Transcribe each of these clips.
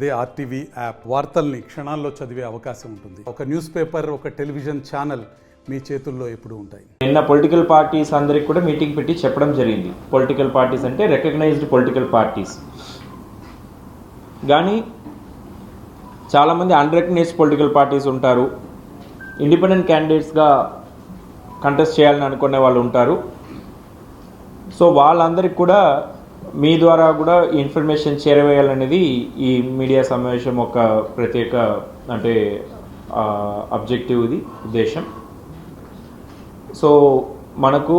అదే RTV app వార్తల్ని క్షణాల్లో చదివే అవకాశం ఉంటుంది. ఒక న్యూస్ పేపర్, ఒక టెలివిజన్ ఛానల్ మీ చేతుల్లో ఎప్పుడూ ఉంటాయి. నిన్న పొలిటికల్ పార్టీస్ అందరికి కూడా మీటింగ్ పెట్టి చెప్పడం జరిగింది. పొలిటికల్ పార్టీస్ అంటే రికగ్నైజ్డ్ పొలిటికల్ పార్టీస్, కానీ చాలామంది అన్రికగ్నైజ్డ్ పొలిటికల్ పార్టీస్ ఉంటారు. ఇండిపెండెంట్ క్యాండిడేట్స్గా కంటెస్ట్ చేయాలని అనుకునే వాళ్ళు ఉంటారు. సో వాళ్ళందరికీ కూడా మీ ద్వారా కూడా ఇన్ఫర్మేషన్ చేరవేయాలనేది ఈ మీడియా సమావేశం ఒక ప్రత్యేక అంటే అబ్జెక్టివ్, ఇది ఉద్దేశం. సో మనకు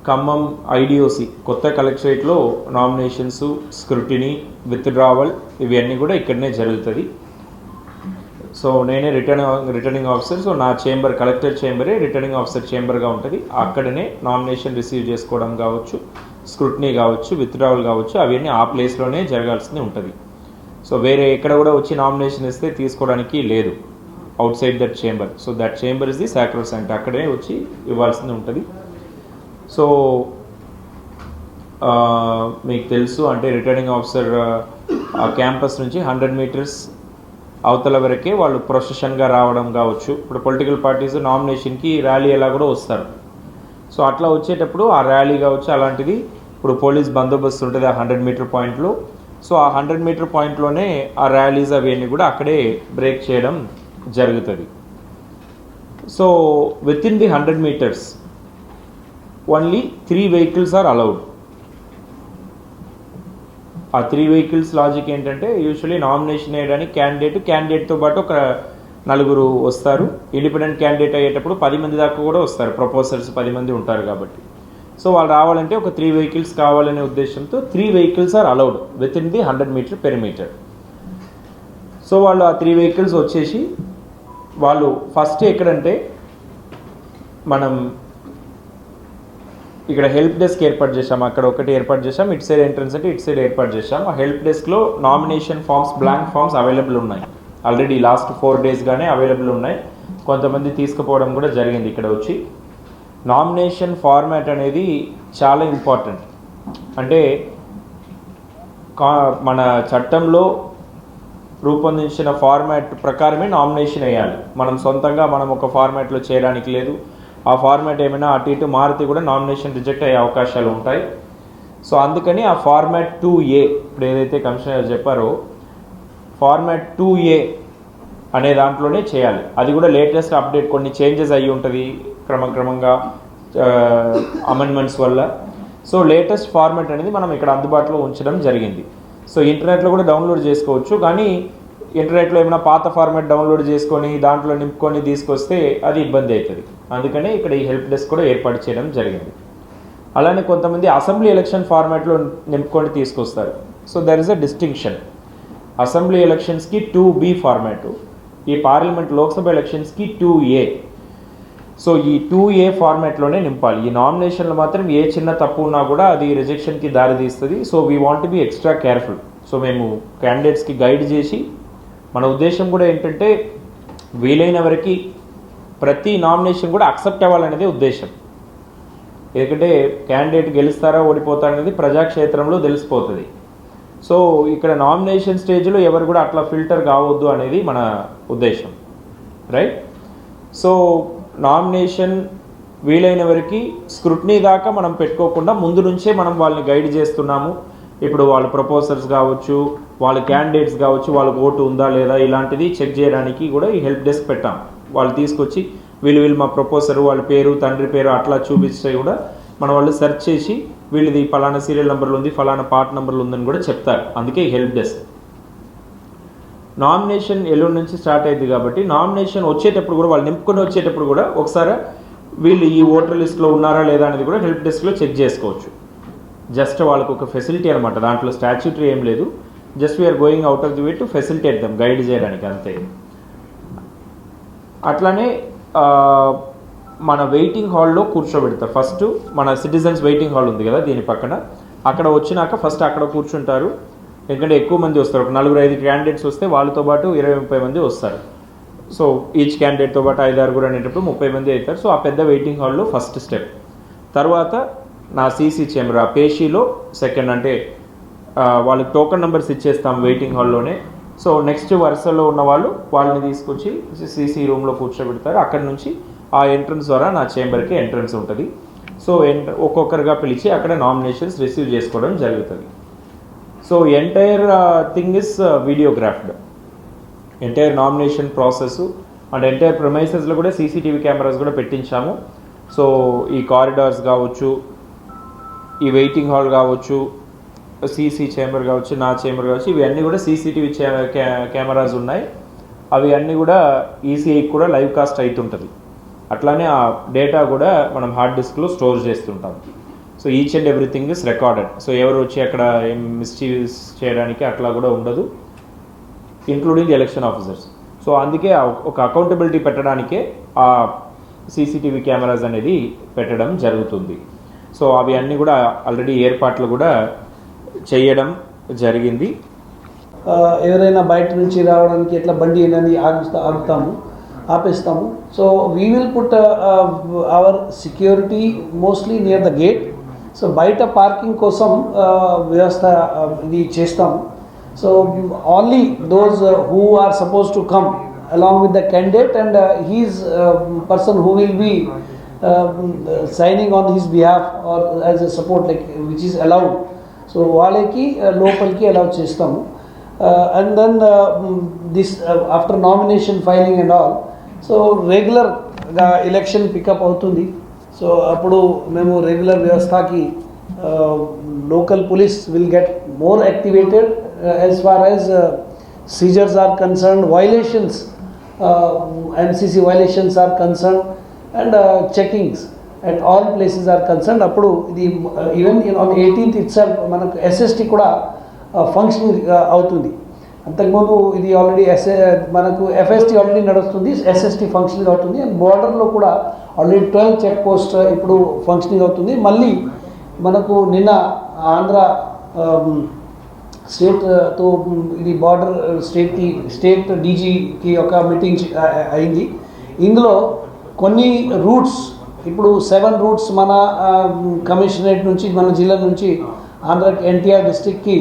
ఖమ్మం ఐడిఓసి కొత్త కలెక్టరేట్లో నామినేషన్స్, స్క్రూటినీ, విత్డ్రావల్ ఇవన్నీ కూడా ఇక్కడనే జరుగుతుంది. సో నేనే రిటర్నింగ్ ఆఫీసర్. సో నా చేంబర్, కలెక్టర్ చేంబరే రిటర్నింగ్ ఆఫీసర్ చేంబర్గా ఉంటుంది. అక్కడనే నామినేషన్ రిసీవ్ చేసుకోవడం కావచ్చు, స్క్రూటినీ కావచ్చు, విత్డ్రావల్ కావచ్చు, అవన్నీ ఆ ప్లేస్లోనే జరగాల్సింది ఉంటుంది. సో వేరే ఎక్కడ కూడా వచ్చి నామినేషన్ ఇస్తే తీసుకోవడానికి లేదు, outside that chamber. So that chamber is the sacrosanct, అక్కడే వచ్చి ఇవ్వాల్సింది ఉంటుంది. సో మీకు తెలుసు అంటే రిటర్నింగ్ ఆఫీసర్ ఆ క్యాంపస్ నుంచి 100 మీటర్స్ అవతల వరకే వాళ్ళు ప్రొసెషన్గా రావడం కావచ్చు. ఇప్పుడు పొలిటికల్ పార్టీస్ నామినేషన్కి ర్యాలీ ఎలా కూడా వస్తారు. సో అట్లా వచ్చేటప్పుడు ఆ ర్యాలీ కావచ్చు అలాంటిది ఇప్పుడు పోలీస్ బందోబస్తు ఉంటుంది ఆ 100 మీటర్ పాయింట్లో. సో ఆ 100 మీటర్ పాయింట్లోనే ఆ ర్యాలీస్ అవన్నీ కూడా అక్కడే బ్రేక్ చేయడం జరుగుతుంది. So within the 100 meters only 3 vehicles are allowed. ఆ 3 వెహికల్స్ లాజిక్ ఏంటంటే యూజువలీ నామినేషన్ వేయడానికి క్యాండిడేట్తో పాటు ఒక 4 వస్తారు. ఇండిపెండెంట్ క్యాండిడేట్ అయ్యేటప్పుడు 10 మంది దాకా కూడా వస్తారు, ప్రపోజర్స్ 10 మంది ఉంటారు కాబట్టి. సో వాళ్ళు రావాలంటే ఒక 3 వెహికల్స్ కావాలనే ఉద్దేశంతో 3 vehicles are allowed within the 100 meter perimeter. So వాళ్ళు ఆ 3 వెహికల్స్ వచ్చేసి వాళ్ళు ఫస్ట్ ఎక్కడంటే మనం ఇక్కడ హెల్ప్ డెస్క్ ఏర్పాటు చేసాం, అక్కడ ఒకటి ఏర్పాటు చేసాం, ఇటు సైడ్ ఎంట్రన్స్ అంటే ఇటు సైడ్ ఏర్పాటు చేసాం. ఆ హెల్ప్ డెస్క్లో nomination forms, blank forms available ఉన్నాయి. ఆల్రెడీ లాస్ట్ 4 డేస్గానే అవైలబుల్ ఉన్నాయి. కొంతమంది తీసుకుపోవడం కూడా జరిగింది. ఇక్కడ వచ్చి నామినేషన్ ఫార్మాట్ అనేది చాలా ఇంపార్టెంట్. అంటే మన చట్టంలో రూపొందించిన ఫార్మాట్ ప్రకారమే నామినేషన్ వేయాలి. మనం సొంతంగా మనం ఒక ఫార్మాట్లో చేయడానికి లేదు. ఆ ఫార్మాట్ ఏమైనా అటు ఇటు మారితే కూడా నామినేషన్ రిజెక్ట్ అయ్యే అవకాశాలు ఉంటాయి. సో అందుకని ఆ ఫార్మాట్ 2A ఇప్పుడు ఏదైతే కమిషనర్ చెప్పారో ఫార్మాట్ 2A అనే దాంట్లోనే చేయాలి. అది కూడా లేటెస్ట్ అప్డేట్, కొన్ని చేంజెస్ అయ్యి ఉంటుంది క్రమంగా అమెండ్మెంట్స్ వల్ల. సో లేటెస్ట్ ఫార్మాట్ అనేది మనం ఇక్కడ అందుబాటులో ఉంచడం జరిగింది. సో ఇంటర్నెట్లో కూడా డౌన్లోడ్ చేసుకోవచ్చు, కానీ ఇంటర్నెట్లో ఏమైనా పాత ఫార్మాట్ డౌన్లోడ్ చేసుకొని దాంట్లో నింపుకొని తీసుకొస్తే అది ఇబ్బంది అవుతుంది. అందుకనే ఇక్కడ ఈ హెల్ప్ డెస్క్ కూడా ఏర్పాటు చేయడం జరిగింది. అలానే కొంతమంది అసెంబ్లీ ఎలక్షన్ ఫార్మాట్లో నింపుకొని తీసుకొస్తారు. So there is a distinction. Assembly ఎలక్షన్స్కి 2B ఫార్మాటు, ఈ పార్లమెంట్ లోక్సభ ఎలక్షన్స్కి 2A. సో ఈ 2A ఫార్మాట్లోనే నింపాలి. ఈ నామినేషన్లో మాత్రం ఏ చిన్న తప్పు ఉన్నా కూడా అది రిజెక్షన్కి దారి తీస్తుంది. So we want be extra careful. So మేము క్యాండిడేట్స్కి గైడ్ చేసి, మన ఉద్దేశం కూడా ఏంటంటే వీలైన వరకు ప్రతి నామినేషన్ కూడా అక్సెప్ట్ అవ్వాలనేది ఉద్దేశం. ఎందుకంటే క్యాండిడేట్ గెలుస్తారా ఓడిపోతారా అనేది ప్రజాక్షేత్రంలో తెలిసిపోతుంది. సో ఇక్కడ నామినేషన్ స్టేజ్లో ఎవరు కూడా అట్లా ఫిల్టర్ కావద్దు అనేది మన ఉద్దేశం, రైట్? సో నామినేషన్ వీలైన వరకు స్క్రూటినీ దాకా మనం పెట్టుకోకుండా ముందు నుంచే మనం వాళ్ళని గైడ్ చేస్తున్నాము. ఇప్పుడు వాళ్ళ ప్రపోజర్స్ కావచ్చు, వాళ్ళ క్యాండిడేట్స్ కావచ్చు, వాళ్ళకి ఓటు ఉందా లేదా ఇలాంటిది చెక్ చేయడానికి కూడా ఈ హెల్ప్ డెస్క్ పెట్టాం. వాళ్ళు తీసుకొచ్చి వీళ్ళు మా ప్రపోజర్, వాళ్ళ పేరు, తండ్రి పేరు అట్లా చూపిస్తే కూడా మన వాళ్ళు సెర్చ్ చేసి వీళ్ళది ఫలానా సీరియల్ నెంబర్లు ఉంది, ఫలానా పార్ట్ నెంబర్లు ఉందని కూడా చెప్తారు. అందుకే ఈ హెల్ప్ డెస్క్. నామినేషన్ ఎల్లుండి నుంచి స్టార్ట్ అయింది కాబట్టి నామినేషన్ వచ్చేటప్పుడు కూడా వాళ్ళు నింపుకొని వచ్చేటప్పుడు కూడా ఒకసారి వీళ్ళు ఈ ఓటర్ లిస్ట్లో ఉన్నారా లేదా అనేది కూడా హెల్ప్ డెస్క్లో చెక్ చేసుకోవచ్చు. జస్ట్ వాళ్ళకు ఒక ఫెసిలిటీ అనమాట, దాంట్లో స్టాచ్యూటరీ ఏం లేదు. Just we are going out of the way to facilitate them, guide చేయడానికి అంతే. అట్లానే మన వెయిటింగ్ హాల్లో కూర్చోబెడతారు. ఫస్ట్ మన సిటిజన్స్ వెయిటింగ్ హాల్ ఉంది కదా దీని పక్కన, అక్కడ వచ్చినాక ఫస్ట్ అక్కడ కూర్చుంటారు. ఎందుకంటే ఎక్కువ మంది వస్తారు, ఒక 4-5 క్యాండిడేట్స్ వస్తే వాళ్ళతో పాటు 20-30 మంది వస్తారు. సో ఈచ్ క్యాండిడేట్తో పాటు 5-6 అనేటప్పుడు 30 మంది అవుతారు. సో ఆ పెద్ద వెయిటింగ్ హాల్లో ఫస్ట్ స్టెప్. తర్వాత నా సీసీ చేంబర్, ఆ పేషీలో సెకండ్. అంటే వాళ్ళకి టోకెన్ నెంబర్స్ ఇచ్చేస్తాం వెయిటింగ్ హాల్లోనే. సో నెక్స్ట్ వరుసలో ఉన్న వాళ్ళని తీసుకొచ్చి సీసీ రూమ్లో కూర్చోబెడతారు. అక్కడి నుంచి ఆ ఎంట్రన్స్ ద్వారా నా చేంబర్కి ఎంట్రన్స్ ఉంటుంది. సో ఒక్కొక్కరుగా పిలిచి అక్కడ నామినేషన్స్ రిసీవ్ చేసుకోవడం జరుగుతుంది. So entire thing is videographed. Entire nomination process and entire ప్రొమైసెస్లో కూడా సీసీటీవీ కెమెరాస్ కూడా పెట్టించాము. సో ఈ కారిడార్స్ కావచ్చు, ఈ వెయిటింగ్ హాల్ కావచ్చు, సీసీ చేంబర్ కావచ్చు, నా చేంబర్ కావచ్చు, ఇవన్నీ కూడా సీసీటీవీ కెమెరాస్ ఉన్నాయి. అవి అన్నీ కూడా ఈసీఐకి కూడా లైవ్ కాస్ట్ అవుతుంటుంది. అట్లానే ఆ డేటా కూడా మనం హార్డ్ డిస్క్లో స్టోర్ చేస్తుంటాం. So each and everything is recorded. So ఎవరు వచ్చి అక్కడ ఏం మిస్చీవ్స్ చేయడానికి అట్లా కూడా ఉండదు, ఇంక్లూడింగ్ ఎలక్షన్ ఆఫీసర్స్. సో అందుకే ఒక అకౌంటబిలిటీ పెట్టడానికే ఆ సీసీటీవీ కెమెరాస్ అనేది పెట్టడం జరుగుతుంది. సో అవి అన్నీ కూడా ఆల్రెడీ ఏర్పాట్లు కూడా చేయడం జరిగింది. ఎవరైనా బయట నుంచి రావడానికి ఎట్లా బండి అనేది ఆపేస్తాము. So we will put our security mostly near the gate. So బయట పార్కింగ్ కోసం వ్యవస్థ ఇది చేస్తాము. So only those who are suppose to come along with the candidate and his person who will be signing on his behalf or as a support, like which is allowed. So వాళ్ళకి లోపలికి allow చేస్తాము. And then this after nomination filing and all, so రెగ్యులర్గా election pickup అవుతుంది. So అప్పుడు మేము regular వ్యవస్థకి local police will get more activated as far as seizures are concerned, violations, MCC violations are concerned, and checkings at all places are concerned. అప్పుడు ఇది even on 18th itself మనకు SST కూడా functioning అవుతుంది. అంతకుముందు ఇది already మనకు FST already నడుస్తుంది, SST functioning అవుతుంది. అండ్ బోర్డర్లో కూడా ఆల్రెడీ 12 చెక్ పోస్ట్ ఇప్పుడు ఫంక్షనింగ్ అవుతుంది. మళ్ళీ మనకు నిన్న ఆంధ్ర స్టేట్తో ఇది బార్డర్ స్టేట్ డీజీకి ఒక మీటింగ్ అయింది. ఇందులో కొన్ని రూట్స్, ఇప్పుడు 7 రూట్స్ మన కమిషనరేట్ నుంచి, మన జిల్లా నుంచి ఆంధ్రాకి ఎన్టీఆర్ డిస్ట్రిక్ట్కి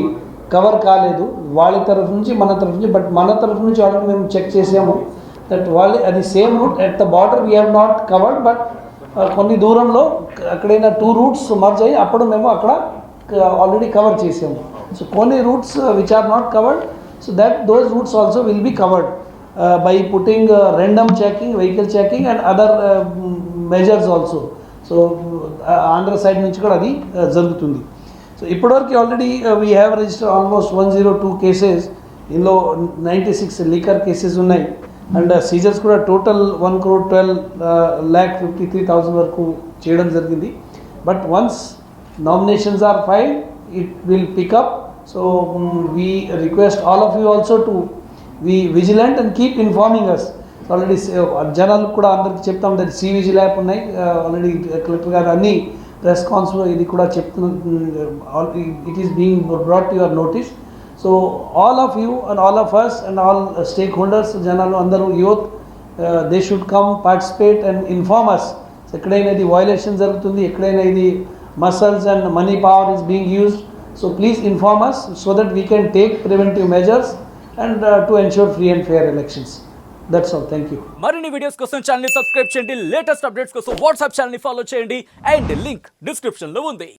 కవర్ కాలేదు. వాళ్ళ తరఫు నుంచి మన తరఫు నుంచి, బట్ మన తరఫు నుంచి ఆల్రెడీ మేము చెక్ చేసాము దట్ వాళ్ళు అది same route at the border we have not covered, but కొన్ని దూరంలో అక్కడైనా 2 రూట్స్ మర్జ్ అయ్యి అప్పుడు మేము అక్కడ ఆల్రెడీ కవర్ చేసాము. So కొన్ని routes which are not covered, so that those routes also will be covered by putting random checking, vehicle checking and other measures also. So Andhra side నుంచి కూడా అది జరుగుతుంది. సో ఇప్పటివరకు already we have register almost 102 cases. ఇందులో 96 liquor cases ఉన్నాయి. And seizures కూడా total 1,12,53,000 వరకు చేయడం జరిగింది. But once nominations are filed, it will pick up. So we request all of you also to be vigilant and keep informing us. Already జనాలు కూడా అందరికి చెప్తాం దట్ సి విజిల్ యాప్ ఉన్నాయి already. Collector గారు అన్ని రెస్పాన్స్ ఇది కూడా చెప్తున్నారు. It is being brought to your notice. So all of you and all of us and all stakeholders, జనాలు అందరూ youth, they should come participate and inform us. ఎక్కడైనా ఇది వయలేషన్ జరుగుతుంది, ఎక్కడైనా ఇది muscles and money power is being used, so please inform us so that we can take preventive measures and to ensure free and fair elections. That's all. Thank you. మరిన్ని videos కోసం channel ని subscribe చేయండి, latest updates కోసం WhatsApp channel ని follow చేయండి, and link description లో ఉంది.